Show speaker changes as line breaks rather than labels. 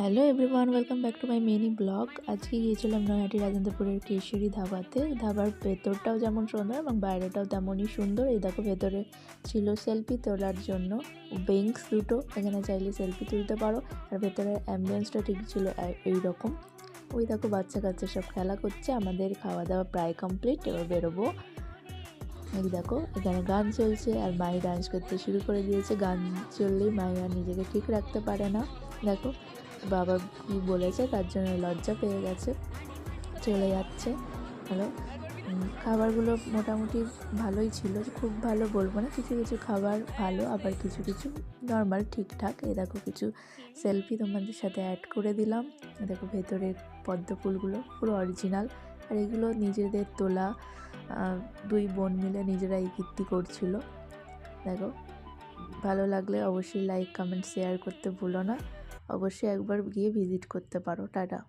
Hello everyone, welcome back to my mini blog. আজকে গিয়েছিলাম নৈহাটি রাজেন্দ্রপুরের কেশরী ধাবাতে। ধাবার ভেতরটাও যেমন সুন্দর এবং বাইরেটাও তেমনই সুন্দর। এই দেখো ভেতরে ছিল সেলফি তোলার জন্য বেঞ্চ দুটো, এখানে চাইলে সেলফি তুলতে পারো। আর ভেতরের অ্যাম্বিয়েন্সটা ঠিক ছিল এইরকম। ওই দেখো বাচ্চা কাচ্চা সব খেলা করছে। আমাদের খাওয়া দাওয়া প্রায় কমপ্লিট, এবার বেরোবো। এই দেখো এখানে গান চলছে আর মাই ডান্স করতে শুরু করে দিয়েছে। গান চললেই মাই আর নিজেকে ঠিক রাখতে পারে না। দেখো বাবা কি বলেছে তার জন্য লজ্জা পেয়ে গেছে, চলে যাচ্ছে। হ্যালো, খাবারগুলো মোটামুটি ভালোই ছিল, খুব ভালো বলবো না, কিছু কিছু খাবার ভালো আবার কিছু কিছু নর্মাল ঠিকঠাক। এই দেখো কিছু সেলফি তোমাদের সাথে অ্যাড করে দিলাম। দেখো ভেতরের পদ্ম ফুলগুলো পুরো অরিজিনাল, আর এগুলো নিজেদের তোলা। দুই বোন মিলে নিজেরা এই কীর্তি করছিল। দেখো ভালো লাগলে অবশ্যই লাইক কমেন্ট শেয়ার করতে ভুলো না। অবশ্যই একবার গিয়ে ভিজিট করতে পারো। টাটা।